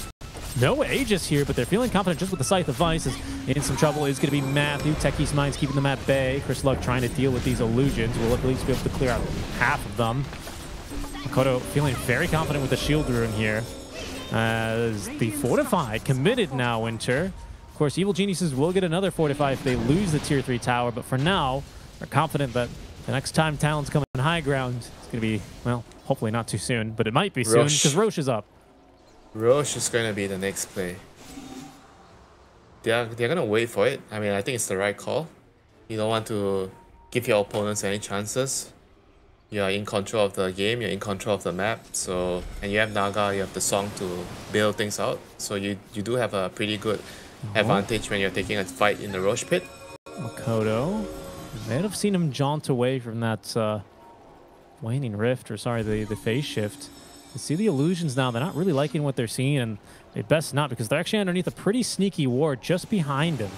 No Aegis here, but they're feeling confident just with the Scythe of Vice. Is in some trouble is going to be Matthew. Techie's Mind's keeping them at bay. Chris Luck trying to deal with these illusions. Will at least be able to clear out half of them. Makoto feeling very confident with the Shield Rune here. As the Fortify committed now, Winter. Of course, Evil Geniuses will get another Fortify if they lose the Tier 3 tower, but for now, we're confident that the next time Talon's coming high ground, it's going to be, well, hopefully not too soon, but it might be soon because Roche is up. Roche is going to be the next play. They're going to wait for it. I mean, I think it's the right call. You don't want to give your opponents any chances. You're in control of the game, you're in control of the map, so, and you have Naga, you have the Song to build things out, so you do have a pretty good advantage when you're taking a fight in the Roche pit. Makoto, you may have seen him jaunt away from that waning rift, or sorry, the phase shift. You see the illusions now, they're not really liking what they're seeing, and they best not, because they're actually underneath a pretty sneaky ward just behind him.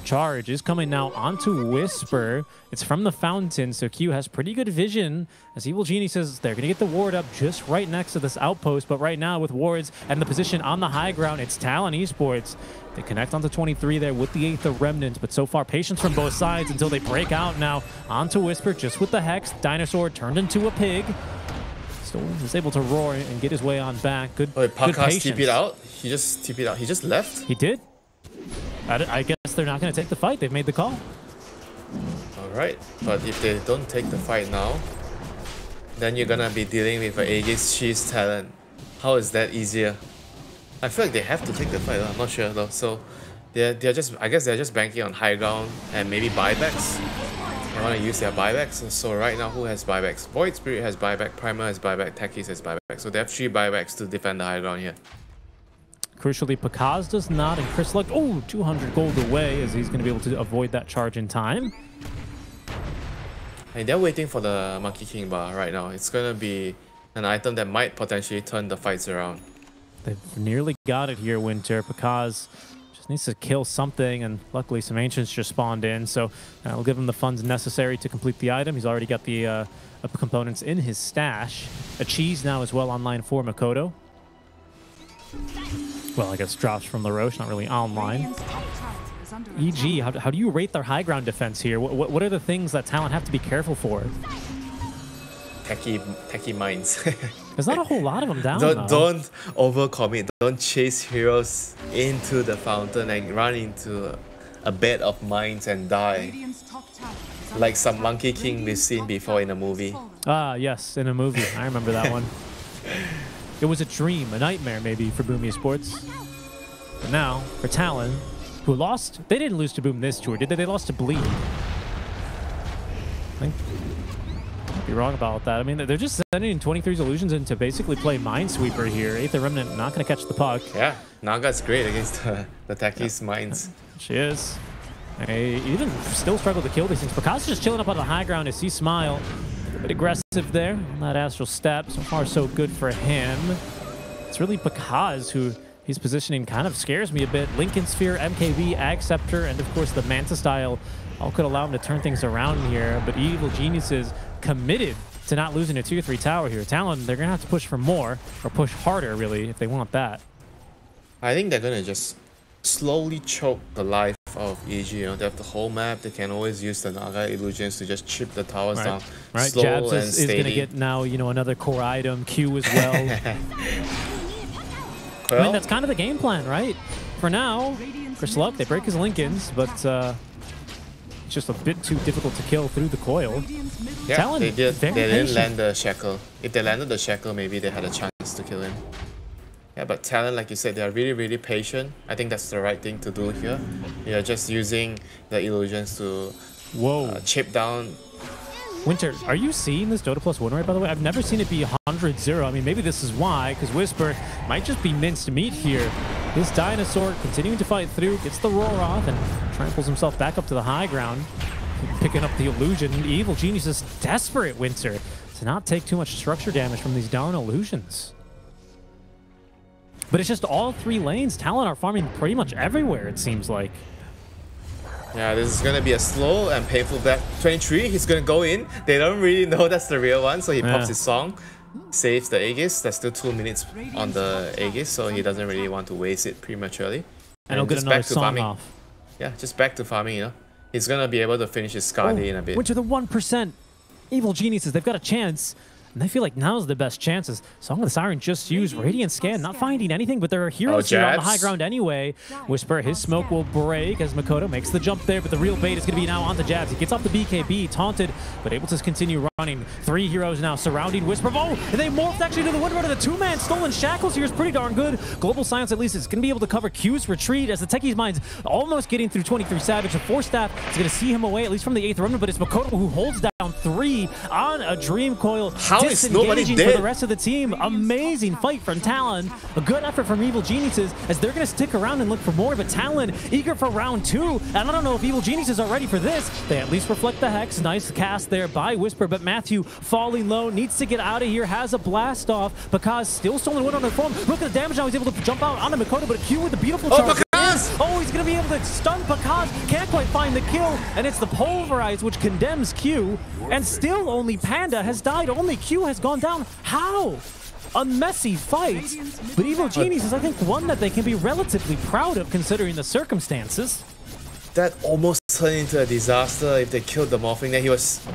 Charge is coming now onto Whisper. It's from the fountain, so Q has pretty good vision. As Evil Genie says, they're going to get the ward up just right next to this outpost, but right now with wards and the position on the high ground, it's Talon Esports. They connect onto 23 there with the 8th of Remnant, but so far patience from both sides until they break out now onto Whisper just with the Hex. Dinosaur turned into a pig. Still is able to roar and get his way on back. Good, good patience. TP'd out? He just TP'd out. He just left? He did. I guess they're not going to take the fight. They've made the call. Alright, but if they don't take the fight now, then you're going to be dealing with an Aegis Cheese Talon. How is that easier? I feel like they have to take the fight. I'm not sure though. So they're just, I guess they're just banking on high ground and maybe buybacks. They want to use their buybacks. So right now, who has buybacks? Void Spirit has buyback, Primer has buyback, Techies has buyback. So they have 3 buybacks to defend the high ground here. Crucially, Pakaz does not, and Chris Luck, 200 gold away, as he's going to be able to avoid that charge in time. And they're waiting for the Monkey King bar right now. It's going to be an item that might potentially turn the fights around. They've nearly got it here, Winter. Pakaz just needs to kill something, and luckily some Ancients just spawned in, so that'll give him the funds necessary to complete the item. He's already got the components in his stash. A cheese now as well online for Makoto. Well, I guess drops from LaRoche, not really online. EG, how do you rate their high ground defense here? What are the things that Talon have to be careful for? Techie minds. There's not a whole lot of them down. Don't overcommit. Don't chase heroes into the fountain and run into a bed of mines and die. Like some Monkey King we've seen before in a movie. Ah, yes, in a movie. I remember that one. It was a dream, a nightmare maybe for Boom Esports. But now, for Talon, who lost, they didn't lose to Boom this tour, did they? They lost to Bleed. I think, might be wrong about that. I mean, they're just sending 23's illusions in to basically play Minesweeper here. 8th of Remnant not going to catch the puck. Yeah, Naga's great against the Techies Mines. She is. They even still struggle to kill these things. Picasso just chilling up on the high ground as he Smile. A bit aggressive there on that Astral Step. So far, so good for him. It's really Pakaz who his positioning kind of scares me a bit. Lincoln Sphere, MKB, Ag Scepter, and of course the Manta style all could allow him to turn things around here. But Evil Geniuses committed to not losing a tier 3 tower here. Talon, they're going to have to push for more, or push harder, really, if they want that. I think they're going to just slowly choke the life of EG. You know, they have the whole map. They can always use the Naga illusions to just chip the towers down. Right, Slow Jabs and is going to get now, you know, another core item, Q as well. I mean, that's kind of the game plan, right? For now, Chris Luck, they break his Lincolns, but it's just a bit too difficult to kill through the coil. Yeah, Talon, they didn't patient. land the shackle. If they landed the shackle, maybe they had a chance to kill him. Yeah, but Talon, like you said, they are really, really patient. I think that's the right thing to do here. You're just using the illusions to chip down. Winter, are you seeing this Dota+ win rate, by the way? I've never seen it be 100-0. I mean, maybe this is why, because Whisper might just be minced meat here. This Dinosaur continuing to fight through, gets the roar off, and tramples himself back up to the high ground, picking up the illusion. Evil Genius is desperate, Winter, to not take too much structure damage from these down illusions. But it's just all 3 lanes. Talon are farming pretty much everywhere, it seems like. Yeah, this is going to be a slow and painful back. 23, he's going to go in. They don't really know that's the real one, so he pops his song, saves the Aegis. There's still 2 minutes on the Aegis, so he doesn't really want to waste it prematurely. And he'll get another song off. Yeah, just back to farming, you know. He's going to be able to finish his Scar Day in a bit. Winter, the 1%. Evil Geniuses, they've got a chance. And they feel like now's the best chances. Song of the Siren just used Radiant Scan, not finding anything, but there are heroes here on the high ground anyway. Whisper, his smoke will break as Makoto makes the jump there, but the real bait is going to be now onto Jabs. He gets off the BKB, taunted, but able to continue running. 3 heroes now surrounding Whisper. Oh, and they morphed actually to the Windrunner. The 2-man Stolen Shackles here is pretty darn good. Global Silence at least is going to be able to cover Q's retreat as the Techie's Mind's almost getting through 23 Savage. The Force Staff is going to see him away, at least from the 8th Remnant, but it's Makoto who holds down 3 on a Dream Coil. How is nobody dead? For the rest of the team. Amazing fight from Talon. A good effort from Evil Geniuses as they're going to stick around and look for more. But Talon eager for round 2. And I don't know if Evil Geniuses are ready for this. They at least reflect the Hex. Nice cast there by Whisper. But Matthew falling low. Needs to get out of here. Has a blast off. Pakaz still stolen win on their form. Look at the damage now. He's able to jump out onto Makoto. But a Q with the beautiful charge. Oh, he's going to be able to stun Pakaz. Can't quite find the kill. And it's the Pulverize which condemns Q. And still only Panda has died. Only Q has gone down. How? A messy fight. But Evil Genius is, I think, one that they can be relatively proud of considering the circumstances. That almost turned into a disaster if they killed the Morphling. Then he was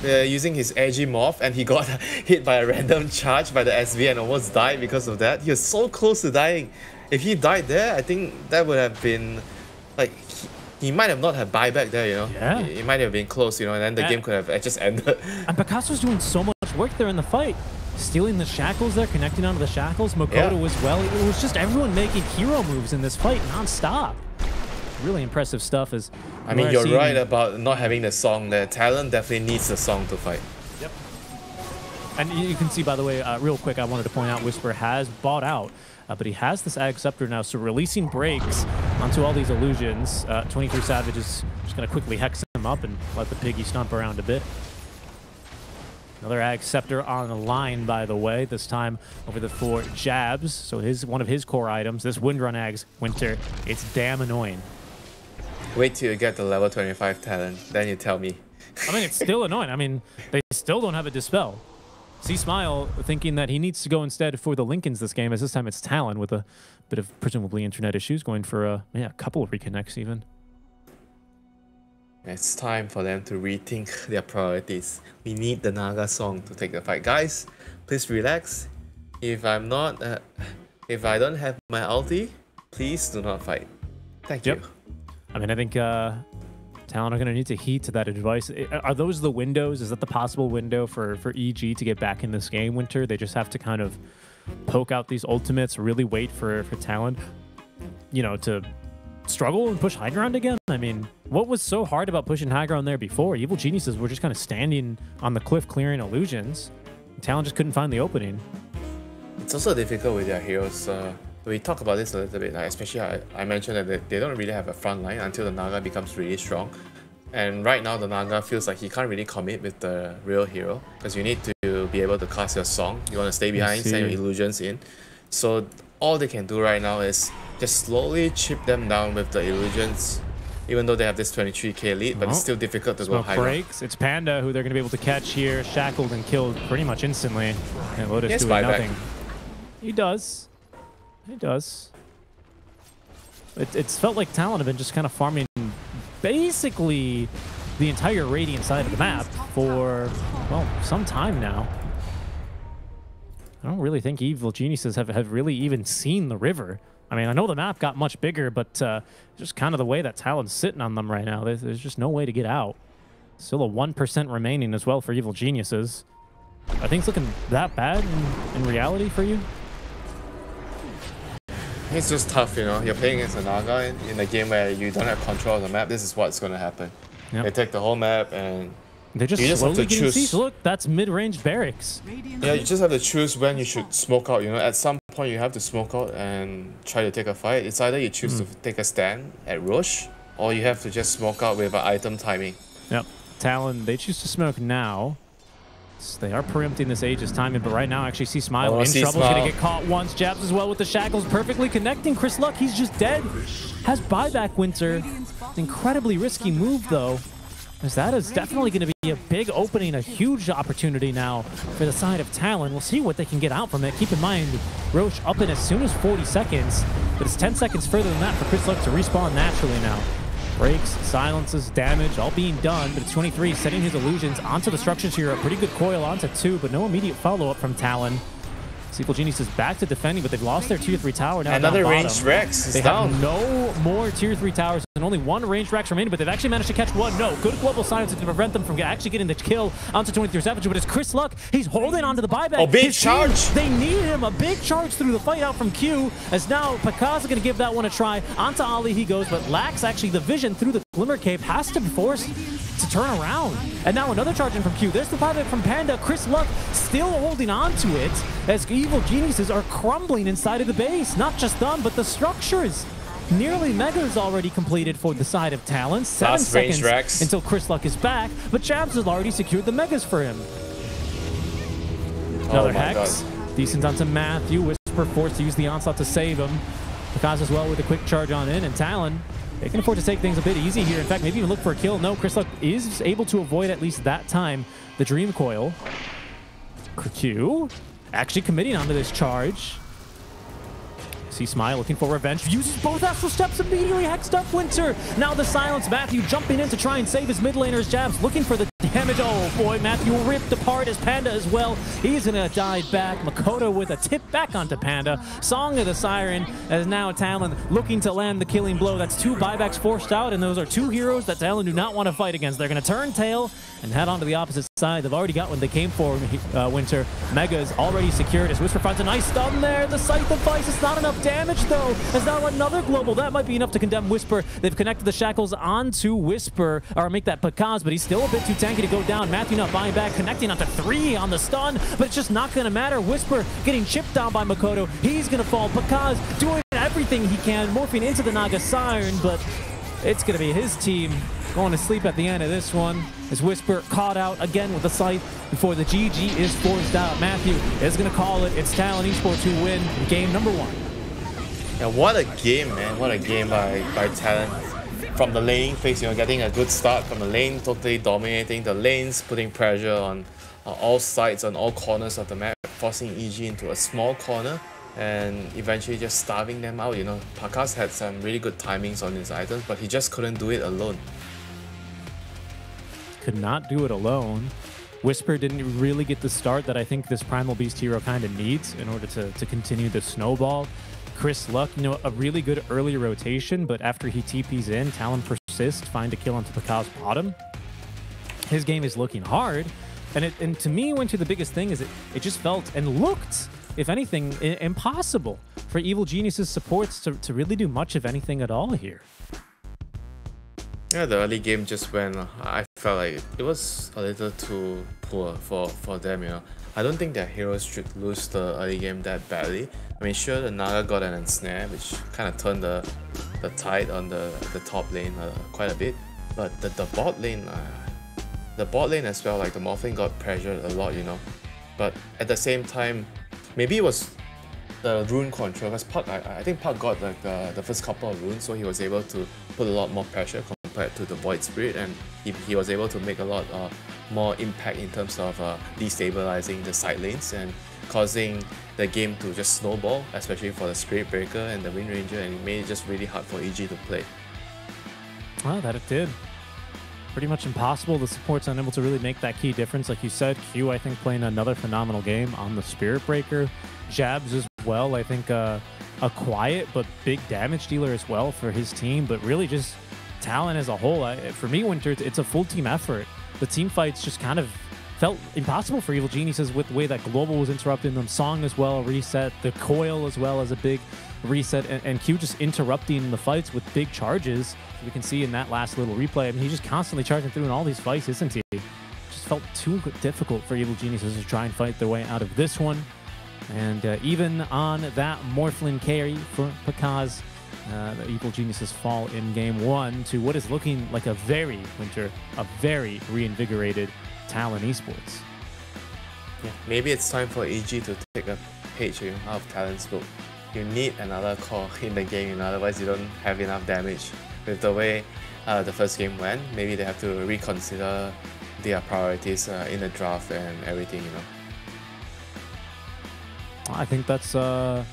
using his edgy morph and he got hit by a random charge by the SV and almost died because of that. He was so close to dying. If he died there, I think that would have been like he might have not had buyback there, you know. Yeah. It might have been close, you know, and then the game could have just ended. And Picasso's doing so much work there in the fight. Stealing the shackles there, connecting onto the shackles. Makoto as well. It was just everyone making hero moves in this fight non-stop. Really impressive stuff. I mean, you're right about not having the song there. Talon definitely needs the song to fight. Yep. And you can see, by the way, real quick, I wanted to point out Whisper has bought out. But he has this Ag Scepter now, so releasing breaks onto all these illusions. 23 Savage is just going to quickly hex him up and let the piggy stomp around a bit. Another Ag Scepter on the line, by the way, this time over the 4 Jabs. So one of his core items, this Windrun Ags Winter, it's damn annoying. Wait till you get the level 25 Talon, then you tell me. I mean, it's still annoying. I mean, they still don't have a Dispel. See Smile thinking that he needs to go instead for the Lincolns this game, as this time it's Talon with a bit of presumably internet issues, going for a couple of reconnects even. It's time for them to rethink their priorities. We need the Naga song to take the fight. Guys, please relax. If I don't have my ulti, please do not fight. Thank you. I mean, I think Talon are going to need to heed to that advice. Are those the windows? Is that the possible window for EG to get back in this game, Winter? They just have to kind of poke out these ultimates, really wait for Talon, you know, to struggle and push high ground again? I mean, what was so hard about pushing high ground there before? Evil Geniuses were just kind of standing on the cliff clearing illusions. Talon just couldn't find the opening. It's also difficult with their heroes. We talk about this a little bit, like especially I mentioned that they don't really have a front line until the Naga becomes really strong. And right now the Naga feels like he can't really commit with the real hero because you need to be able to cast your song. You want to stay behind, send your illusions in. So all they can do right now is just slowly chip them down with the illusions. even though they have this 23k lead, but it's still difficult to go Smoke high. breaks. It's Panda who they're going to be able to catch here, shackled and killed pretty much instantly. And Lotus doing nothing. He does. He does. It's felt like Talon have been just kind of farming basically the entire Radiant side of the map for, well, some time now. I don't really think Evil Geniuses have really even seen the river. I mean, I know the map got much bigger, but just kind of the way that Talon's sitting on them right now, there's just no way to get out. Still a 1% remaining as well for Evil Geniuses. Are things looking that bad in reality for you? It's just tough, you know. You're playing against a Naga in a game where you don't have control of the map. This is what's going to happen. Yep. They take the whole map and they're just slowly getting siege. Look, that's mid-range barracks. Yeah, you just have to choose when you should smoke out. You know, at some point you have to smoke out and try to take a fight. It's either you choose to take a stand at Roche, or you have to just smoke out with an item timing. Yep. Talon, they choose to smoke now. So they are preempting this Aegis timing, but right now I actually see Smile in trouble. He's going to get caught once. Jabs as well with the shackles, perfectly connecting. Chris Luck, he's just dead. Has buyback Winter. Incredibly risky move, though, as that is definitely going to be a big opening, a huge opportunity now for the side of Talon. We'll see what they can get out from it. Keep in mind, Roche up in as soon as 40 seconds, but it's 10 seconds further than that for Chris Luck to respawn naturally now. Breaks, silences, damage, all being done, but it's 23 setting his illusions onto the structures here. A pretty good coil onto 2, but no immediate follow-up from Talon. Evil Genius is back to defending, but they've lost their tier 3 tower now. Another ranged Rex is down. Have no more tier 3 towers and only one ranged Rex remaining, but they've actually managed to catch one. No, good global silence to prevent them from actually getting the kill onto 23 Savage, but it's Chris Luck. He's holding onto the buyback. Oh, big charge. They need him. A big charge through the fight out from Q, as now Pakaz is going to give that one a try. Onto Ali he goes, but lacks actually the vision through the Glimmer Cape. Has to be forced to turn around. And now another charge in from Q. There's the buyback from Panda. Chris Luck still holding on to it, as Evil Geniuses are crumbling inside of the base. Not just them, but the structures. Nearly Megas already completed for the side of Talon. 7 seconds until Chris Luck is back, but Jabs has already secured the Megas for him. Another Hex. Decent onto Matthew. Whisper forced to use the onslaught to save him. Pakaz as well with a quick charge on in, and Talon, they can afford to take things a bit easy here. In fact, maybe even look for a kill. No, Chris Luck is able to avoid at least that time the Dream Coil. Q actually committing onto this charge. See Smile looking for revenge. Uses both Astral Steps, immediately hexed up Winter. Now the silence. Matthew jumping in to try and save his mid laner's Jabs. Looking for the damage. Oh boy, Matthew ripped apart as Panda as well. He's gonna dive back. Makoto with a tip back onto Panda. Song of the Siren, as now Talon looking to land the killing blow. That's 2 buybacks forced out, and those are 2 heroes that Talon do not want to fight against. They're gonna turn tail and head on to the opposite side. They've already got what they came for, Winter. Mega is already secured as Whisper finds a nice stun there. The Scythe device is not enough damage though, as now another global. That might be enough to condemn Whisper. They've connected the shackles onto Whisper, or make that Pakaz, but he's still a bit too tanky to go down. Matthew not buying back, connecting onto 3 on the stun, but it's just not going to matter. Whisper getting chipped down by Makoto. He's going to fall. Pakaz doing everything he can, morphing into the Naga Siren, but it's going to be his team going to sleep at the end of this one, as Whisper caught out again with the Scythe before the GG is forced out. Matthew is going to call it. It's Talon Esports who win game number 1. Yeah, what a game, man. What a game by Talon. From the laning phase, you know, getting a good start from the lane, totally dominating the lanes, putting pressure on all sides, on all corners of the map, forcing EG into a small corner, and eventually just starving them out. You know, Pakaz had some really good timings on his items, but he just couldn't do it alone. Could not do it alone. Whisper didn't really get the start that I think this Primal Beast hero kind of needs in order to continue the snowball. Chris Luck, you know, a really good early rotation, but after he TPs in, Talon persists, find a kill onto Pakaz bottom. His game is looking hard, and to me, Winter, the biggest thing is it just felt and looked, if anything, impossible for Evil Genius's supports to really do much of anything at all here. Yeah, the early game just went, I felt like it was a little too poor for them, you know. I don't think their heroes should lose the early game that badly. I mean, sure, the Naga got an ensnare, which kind of turned the tide on the top lane quite a bit. But the bot lane as well, like the Morphling got pressured a lot, you know. But at the same time, maybe it was the rune control, because I think Park got like the first couple of runes, so he was able to put a lot more pressure compared to the Void Spirit, and he was able to make a lot more impact in terms of destabilizing the side lanes and causing the game to just snowball, especially for the Spirit Breaker and the Wind Ranger, and it made it just really hard for EG to play. Well, that it did. Pretty much impossible. The support's unable to really make that key difference. Like you said, Q, I think, playing another phenomenal game on the Spirit Breaker. Jabs as well, I think a quiet but big damage dealer as well for his team. But really just Talon as a whole. For me, Winter, it's a full team effort. The team fights just kind of felt impossible for Evil Geniuses with the way that Global was interrupting them. Song as well, reset. The Coil as well as a big reset. And Q just interrupting the fights with big charges. We can see in that last little replay. I mean, he's just constantly charging through in all these fights, isn't he? Just felt too difficult for Evil Geniuses to try and fight their way out of this one. And even on that Morphlin carry for Pakaz, the Evil Geniuses fall in game 1 to what is looking like a very reinvigorated Talon Esports. Yeah, maybe it's time for EG to take a page out of Talon's book. You need another core in the game, otherwise you don't have enough damage. With the way the first game went, maybe they have to reconsider their priorities in the draft and everything, you know. I think that's a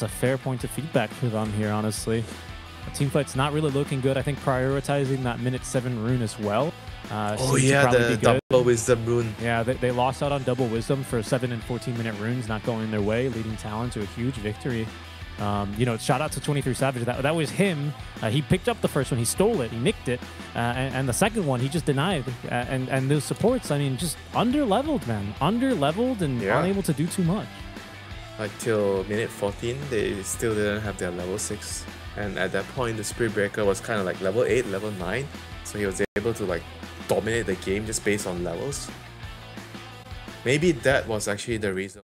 fair point of feedback for them here, honestly. The team fight's not really looking good. I think prioritizing that minute 7 rune as well. Oh yeah, the double wisdom rune. Yeah, they lost out on double wisdom for 7 and 14-minute runes not going their way, leading Talon to a huge victory. You know, shout out to 23 Savage. That was him. He picked up the first one, he stole it, he nicked it, and the second one he just denied. And those supports, I mean, just under-leveled, man, under-leveled and unable to do too much. Like till minute 14, they still didn't have their level 6, and at that point the Spirit Breaker was kind of like level 8, level 9, so he was able to like dominate the game just based on levels. Maybe that was actually the reason